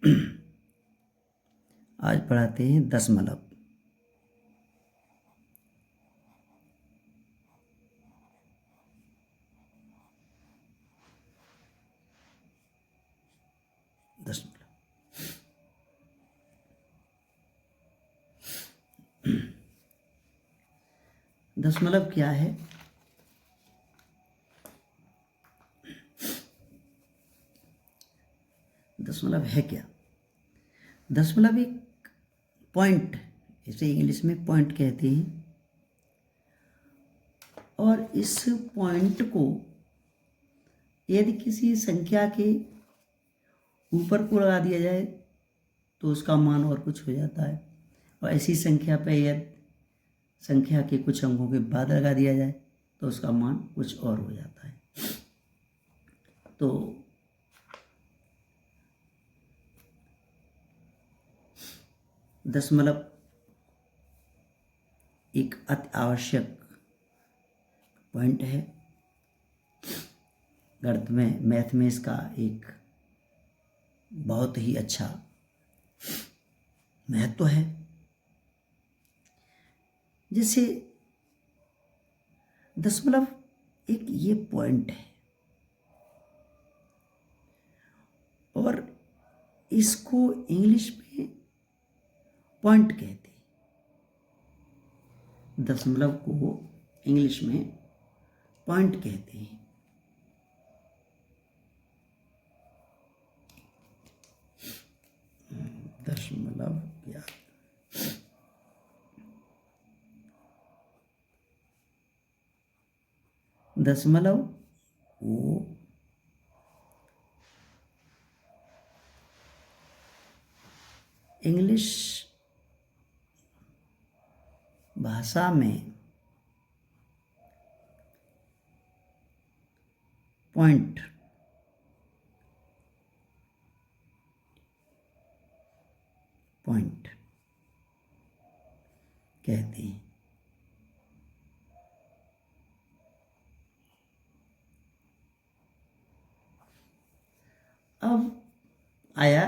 आज पढ़ाते हैं दशमलव। दशमलव दशमलव क्या है? दशमलव है क्या? दशमलव एक पॉइंट, इसे इंग्लिश में पॉइंट कहते हैं, और इस पॉइंट को यदि किसी संख्या के ऊपर को लगा दिया जाए तो उसका मान और कुछ हो जाता है, और ऐसी संख्या पे यदि संख्या के कुछ अंकों के बाद लगा दिया जाए तो उसका मान कुछ और हो जाता है। तो दशमलव एक अति आवश्यक पॉइंट है। गणित में, मैथ में इसका एक बहुत ही अच्छा महत्व है। जैसे दशमलव एक ये पॉइंट है, और इसको इंग्लिश में पॉइंट कहते हैं। दशमलव को इंग्लिश में पॉइंट कहते हैं। दशमलव क्या? दशमलव वो इंग्लिश भाषा में पॉइंट कहते हैं। अब आया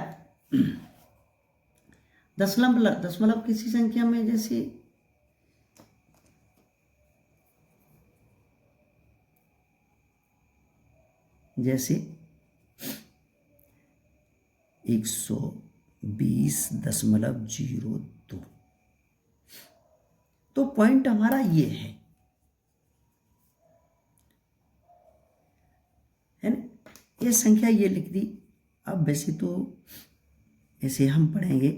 दशमलव किसी संख्या में, जैसे 120.02, तो पॉइंट हमारा ये है ना? ये संख्या ये लिख दी। अब वैसे तो ऐसे हम पढ़ेंगे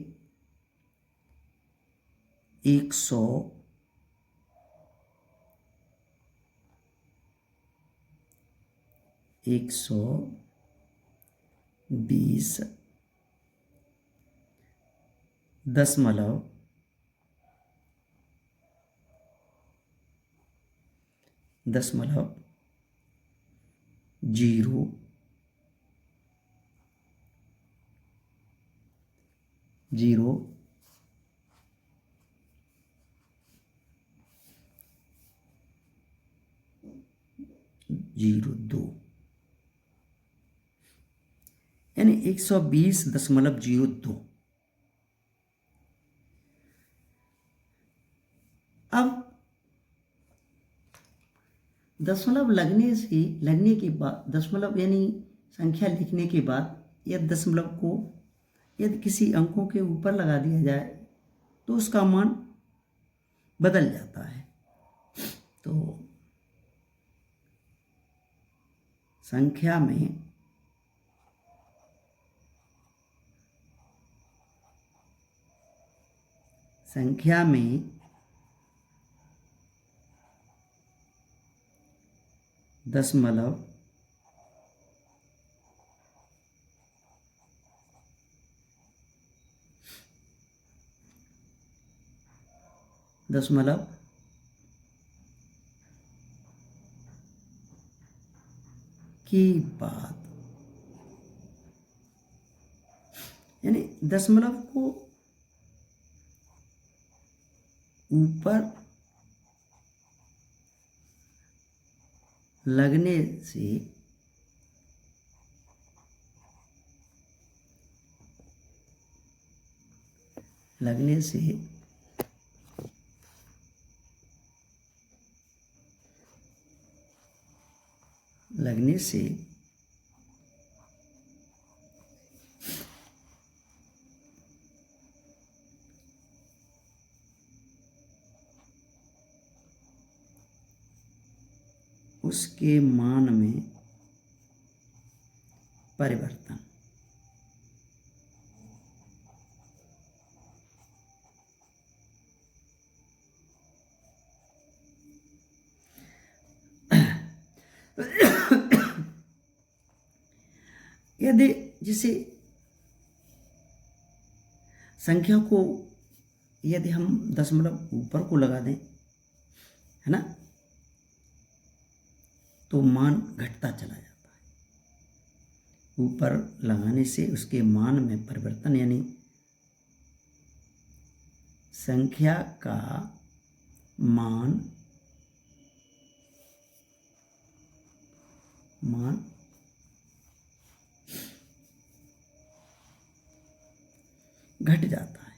120.02, यानी 120.02। अब दशमलव लगने के बाद, दशमलव यानी संख्या लिखने के बाद यदि दशमलव को यदि किसी अंकों के ऊपर लगा दिया जाए तो उसका मान बदल जाता है। तो संख्या में दशमलव की बात, यानी दशमलव को ऊपर लगने से लगने से उसके मान में परिवर्तन। यदि जिसे संख्या को यदि हम दशमलव ऊपर को लगा दें, है ना, तो मान घटता चला जाता है। ऊपर लगाने से उसके मान में परिवर्तन, यानी संख्या का मान घट जाता है।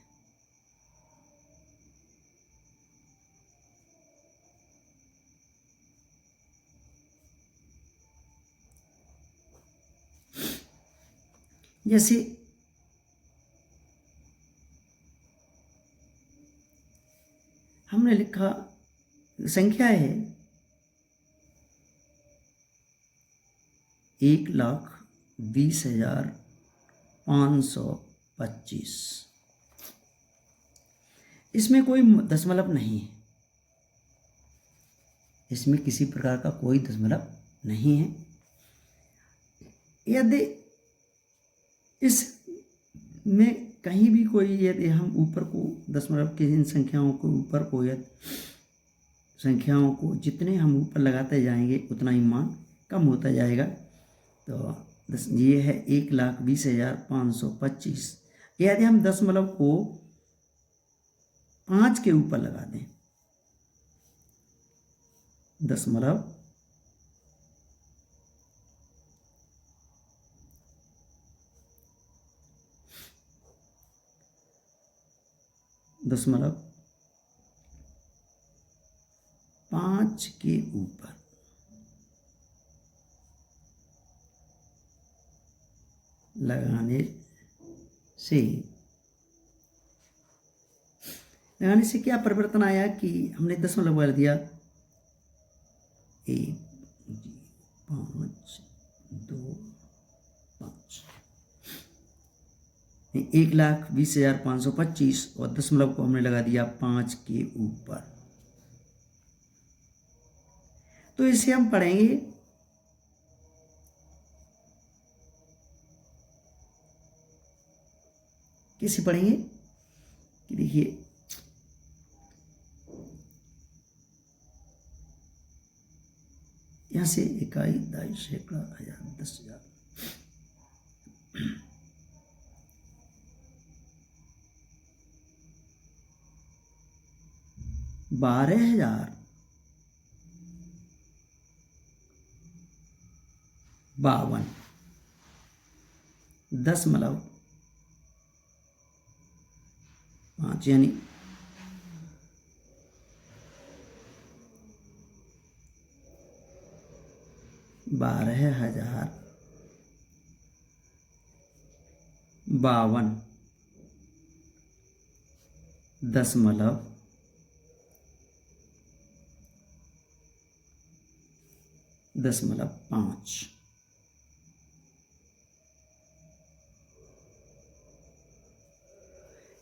जैसे हमने लिखा संख्या है 1,20,525। इसमें कोई दशमलव नहीं है, इसमें किसी प्रकार का कोई दशमलव नहीं है। यदि इसमें कहीं भी कोई, यदि हम ऊपर को दशमलव की इन संख्याओं को ऊपर को, यदि संख्याओं को जितने हम ऊपर लगाते जाएंगे उतना ही मान कम होता जाएगा। तो ये है 1,20,525। यदि हम दशमलव को 5 के ऊपर लगा दें, दशमलव दशमलव 5 के ऊपर लगाने से क्या परिवर्तन आया कि हमने दशमलव लगा दिया 1, 5, 2, 5, 1,20,525 और दशमलव को हमने लगा दिया 5 के ऊपर। तो इसे हम पढ़ेंगे कैसे पढ़ेंगे कि देखिए, यहां से इकाई, दाई, सैकड़ा, हजार, 10,000, 12,052 दशमलव 5, यानी 12,052 दशमलव 5।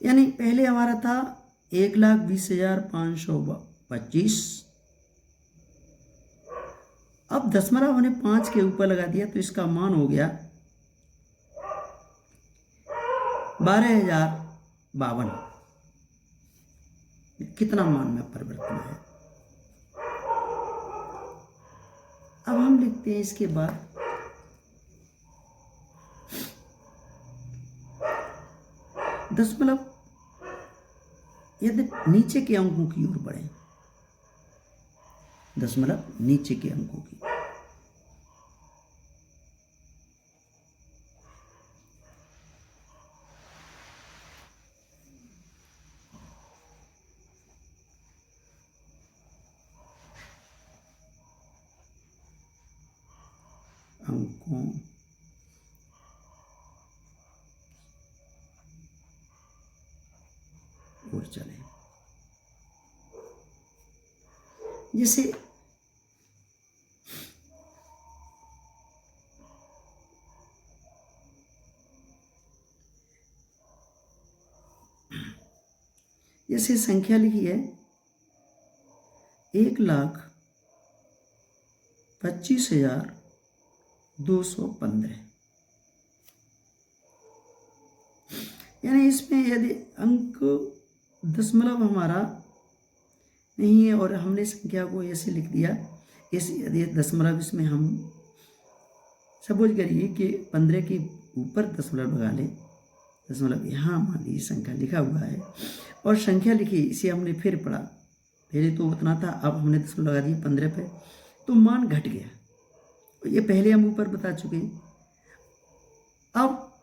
यानी पहले हमारा था 1,20,525, अब दशमलव हमने 5 के ऊपर लगा दिया तो इसका मान हो गया 12,052। कितना मान में परिवर्तन है। अब हम लिखते हैं इसके बाद दशमलव यदि नीचे के अंकों की ओर बढ़े, दशमलव नीचे के अंकों की, अंकों और चले। जैसे जैसे संख्या लिखी है 1,25,215, यानी इसमें यदि अंक दशमलव हमारा नहीं है और हमने संख्या को ऐसे लिख दिया, ऐसे यदि दशमलव इसमें हम सपोज करिए कि 15 के ऊपर दशमलव लगा लें, दशमलव यहाँ मान लीजिए संख्या लिखा हुआ है और संख्या लिखी, इसे हमने फिर पढ़ा, पहले तो उतना था, अब हमने दशमलव लगा दिया 15 पे, तो मान घट गया। ये पहले हम ऊपर बता चुके। अब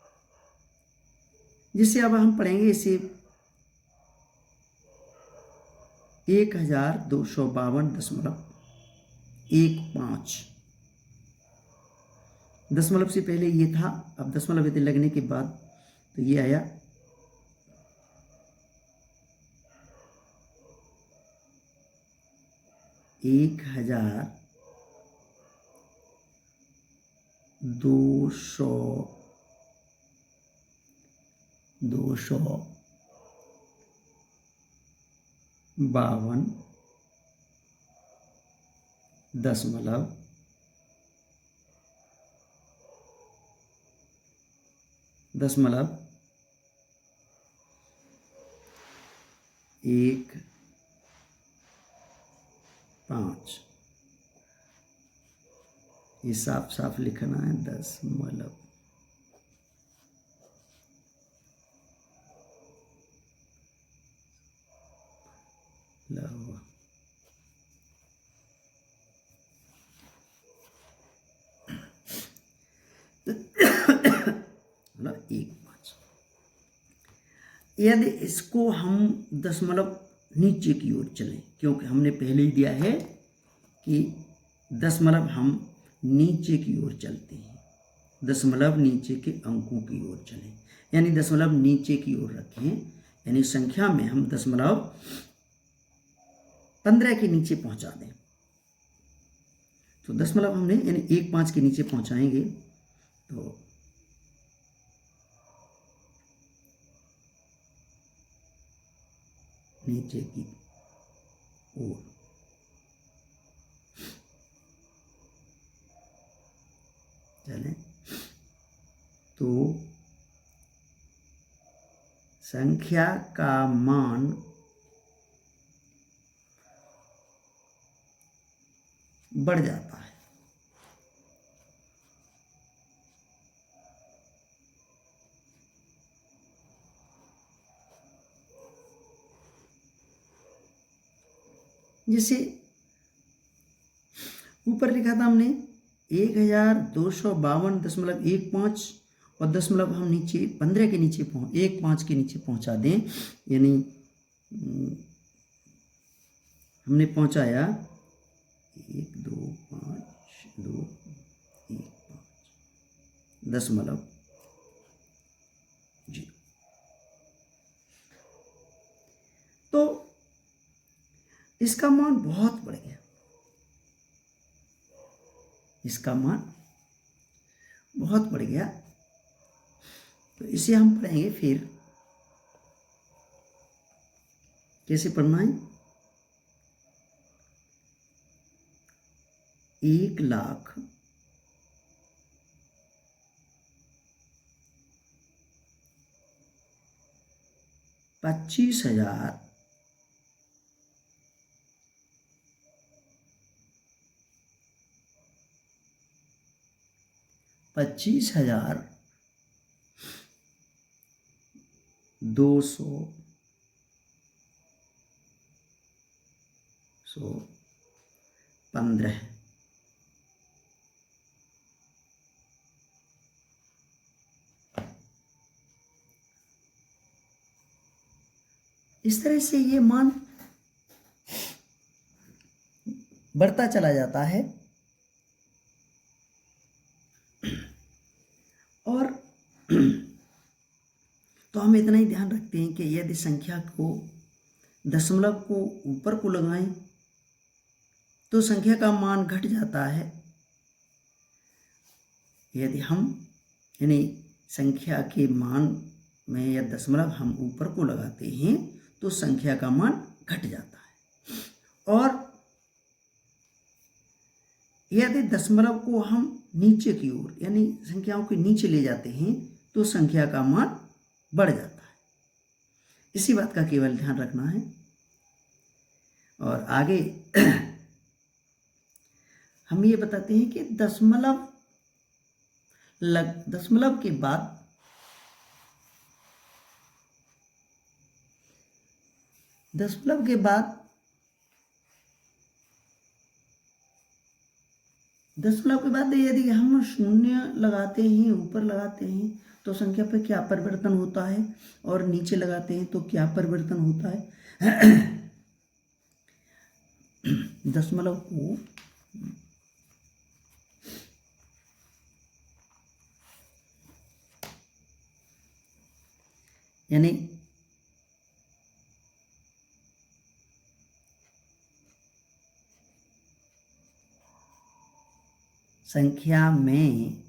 जिसे अब हम पढ़ेंगे इसे 1,252.15, दशमलव से पहले ये था, अब दशमलव यदि लगने के बाद तो ये आया 1,252 दशमलव 1,5, ये साफ साफ लिखना है, दशमलव लव मतलब 1,5। यदि इसको हम दशमलव नीचे की ओर चलें, क्योंकि हमने पहले ही दिया है कि दशमलव हम नीचे की ओर चलते हैं, दशमलव नीचे के अंकों की ओर चलें, यानी दशमलव नीचे की ओर रखें, यानी संख्या में हम दशमलव 15 के नीचे पहुंचा दें। तो दशमलव हमने यानी 1,5 के नीचे पहुंचाएंगे तो नीचे की ओर चलें तो संख्या का मान बढ़ जाता है। जैसे ऊपर लिखा था हमने 1,252.15 और दशमलव हम नीचे 15 के नीचे 1,5 के नीचे पहुंचा दें, यानी हमने पहुंचाया 1,2,5,2,1,5 दशमलव 0, तो इसका मान बहुत बढ़ गया, इसका मान बहुत बढ़ गया। तो इसे हम पढ़ेंगे, फिर कैसे पढ़ना है। 1,25,000 25,215 इस तरह से ये मान बढ़ता चला जाता है। और तो हम इतना ही ध्यान रखते हैं कि यदि संख्या को दशमलव को ऊपर को लगाएं तो संख्या का मान घट जाता है। यदि हम यानी संख्या के मान में या दशमलव हम ऊपर को लगाते हैं तो संख्या का मान घट जाता है। और यदि दशमलव को हम नीचे की ओर यानी संख्याओं के नीचे ले जाते हैं तो संख्या का मान बढ़ जाता है। इसी बात का केवल ध्यान रखना है। और आगे हम ये बताते हैं कि दशमलव के बाद यदि हम शून्य लगाते हैं, ऊपर लगाते हैं तो संख्या पर क्या परिवर्तन होता है, और नीचे लगाते हैं तो क्या परिवर्तन होता है। दशमलव को यानी संख्या में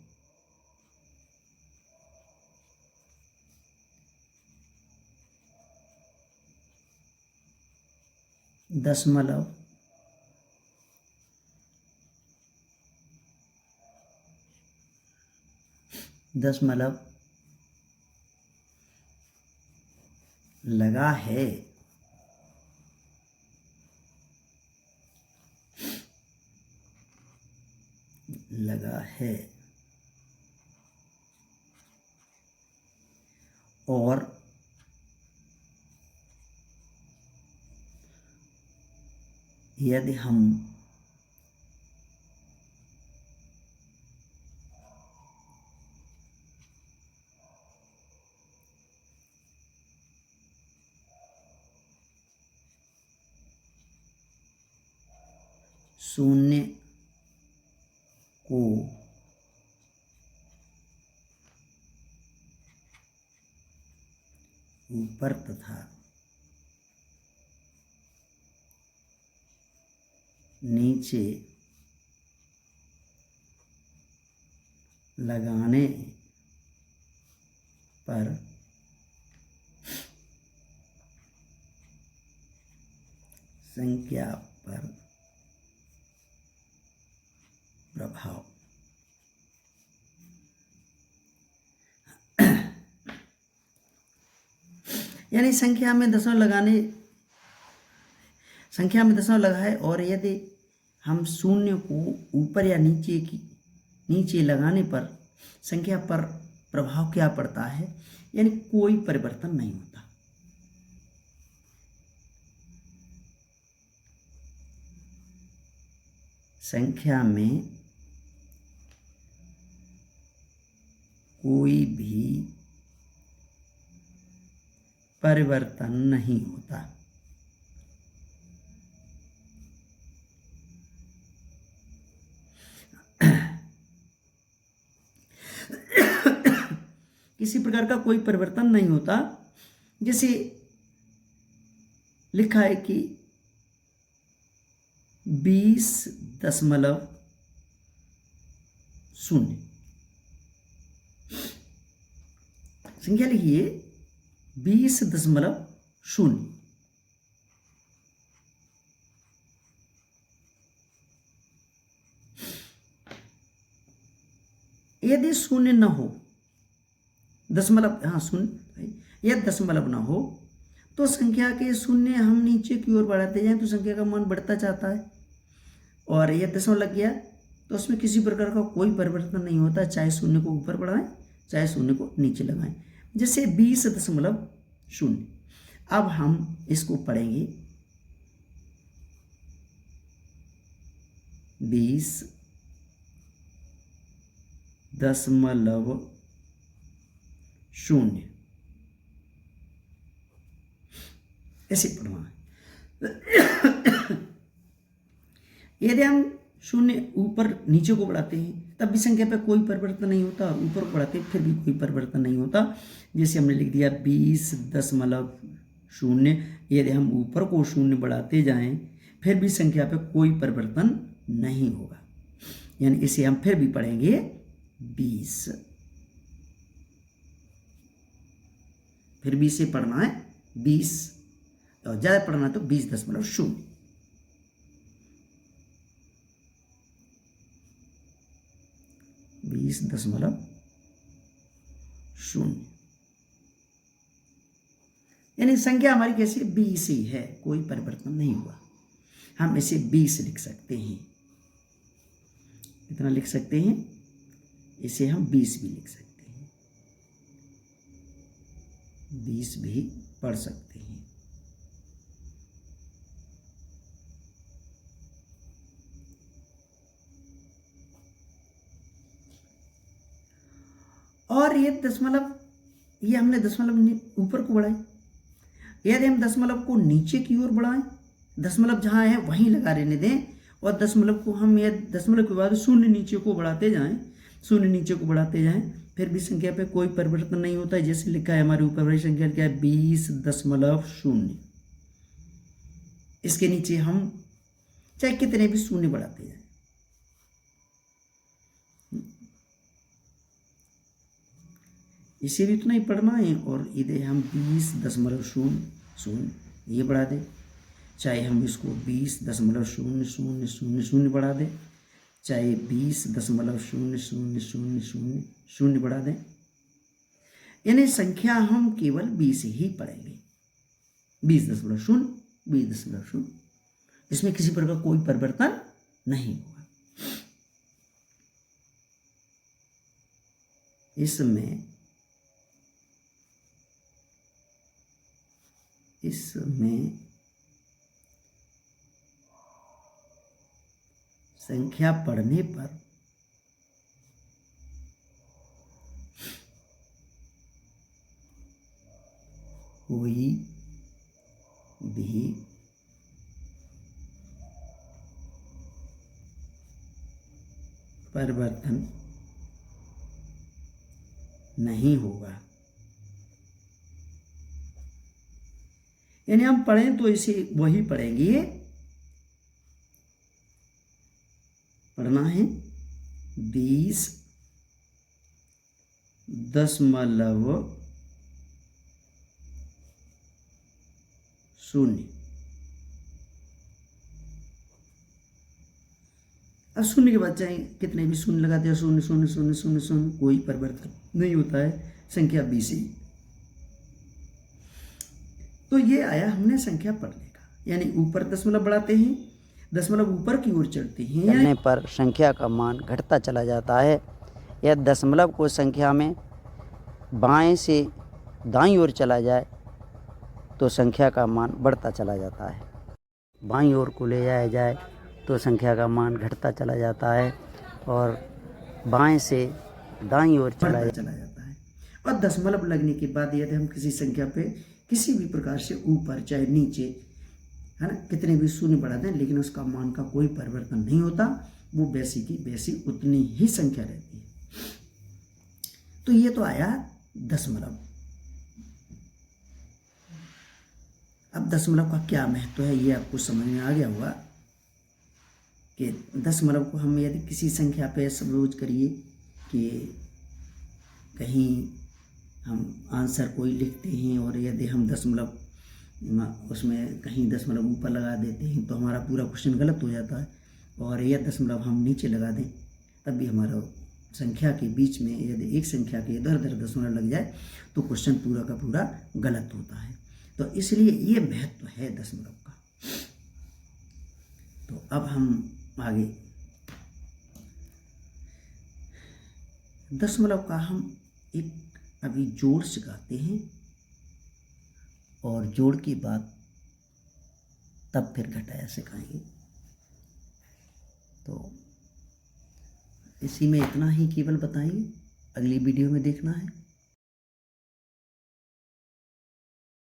दशमलव लगा है और यदि हम शून्य को ऊपर तथा नीचे लगाने पर संख्या पर प्रभाव। यानी संख्या में दशमलव लगाए और यदि हम शून्य को ऊपर या नीचे लगाने पर संख्या पर प्रभाव क्या पड़ता है, यानी कोई परिवर्तन नहीं होता। संख्या में कोई भी परिवर्तन नहीं होता। किसी प्रकार का कोई परिवर्तन नहीं होता। जैसे लिखा है कि 20.0 संख्या लिखिए 20.0। यदि शून्य न हो, यदि दशमलव न हो तो संख्या के शून्य हम नीचे की ओर बढ़ाते जाएं तो संख्या का मान बढ़ता जाता है। और यह दशमलव लग गया तो उसमें किसी प्रकार का कोई परिवर्तन नहीं होता, चाहे शून्य को ऊपर बढ़ाएं चाहे शून्य को नीचे लगाएं। जैसे 20.0। अब हम इसको पढ़ेंगे 20.0 ऐसे पढ़ना है। यदि हम शून्य ऊपर नीचे को बढ़ाते हैं तब भी संख्या पे कोई परिवर्तन नहीं होता, और ऊपर बढ़ाते फिर भी कोई परिवर्तन नहीं होता। जैसे हमने लिख दिया 20.0। यदि हम ऊपर को 0 बढ़ाते जाएं फिर भी संख्या पे कोई परिवर्तन नहीं होगा, यानी इसे हम फिर भी पढ़ेंगे 20। फिर भी इसे पढ़ना है 20, और ज़्यादा पढ़ना है तो 20.0। 20.0, यानी संख्या हमारी कैसी 20 ही है, कोई परिवर्तन नहीं हुआ। हम इसे 20 लिख सकते हैं, इतना लिख सकते हैं। इसे हम 20 भी लिख सकते हैं, 20 भी पढ़ सकते हैं। और ये दशमलव, ये हमने दशमलव ऊपर को बढ़ाए। यदि हम दशमलव को नीचे की ओर बढ़ाएं, दशमलव जहां है वहीं लगा रहने दें, और दशमलव को हम यह दशमलव के बाद 0 नीचे को बढ़ाते जाएं, 0 नीचे को बढ़ाते जाएं, फिर भी संख्या पे कोई परिवर्तन नहीं होता है। जैसे लिखा है हमारे ऊपर वाली संख्या क्या है 20.0। इसके नीचे हम चाहे कितने भी 0 बढ़ाते जाएं, इसे भी उतना ही पढ़ना है। और इधर हम 20.000 ये बढ़ा दें, चाहे हम इसको 20.00000 बढ़ा दें, चाहे 20.00000 बढ़ा दें, यानी संख्या हम केवल 20 ही पढ़ेंगे। 20.0, 20.0, इसमें किसी प्रकार कोई परिवर्तन नहीं होगा। इसमें संख्या पढ़ने पर कोई भी परिवर्तन नहीं होगा। यानी हम पढ़ें तो इसे वही पढ़ेंगे, पढ़ना है 20.0। अब 0 के बाद चाहे कितने भी 0 लगाते हैं, 0 0 0 0 0, कोई परिवर्तन नहीं होता है, संख्या 20 ही। तो ये आया हमने संख्या पढ़ने का, यानी ऊपर दशमलव बढ़ाते हैं, दशमलव ऊपर की ओर चढ़ते हैं, चलने पर संख्या का मान घटता चला जाता है। यह दशमलव को संख्या में बाएं से दाईं ओर चला जाए तो संख्या का मान बढ़ता चला जाता है। बाईं ओर को ले जाया जाए तो संख्या का मान घटता चला जाता है, और बाएं से दाईं ओर चला जाता है। और दशमलव लगने के बाद यदि हम किसी संख्या पे किसी भी प्रकार से ऊपर चाहे नीचे, है ना, कितने भी 0 बढ़ा दें, लेकिन उसका मान का कोई परिवर्तन नहीं होता, वो वैसी की वैसी उतनी ही संख्या रहती है। तो ये तो आया दशमलव। अब दशमलव का क्या महत्व है ये आपको समझ में आ गया होगा कि दशमलव को हम यदि किसी संख्या पे सपोज करिए कि कहीं हम आंसर कोई लिखते हैं, और यदि हम दशमलव उसमें कहीं दशमलव ऊपर लगा देते हैं तो हमारा पूरा क्वेश्चन गलत हो जाता है, और यह दशमलव हम नीचे लगा दें तब भी हमारा संख्या के बीच में यदि एक संख्या के इधर उधर दशमलव लग जाए तो क्वेश्चन पूरा का पूरा गलत होता है। तो इसलिए ये महत्व है दशमलव का। तो अब हम आगे दशमलव का हम एक अभी जोड़ सिखाते हैं, और जोड़ के बाद तब फिर घटाया सिखाएंगे। तो इसी में इतना ही केवल बताएंगे, अगली वीडियो में देखना है।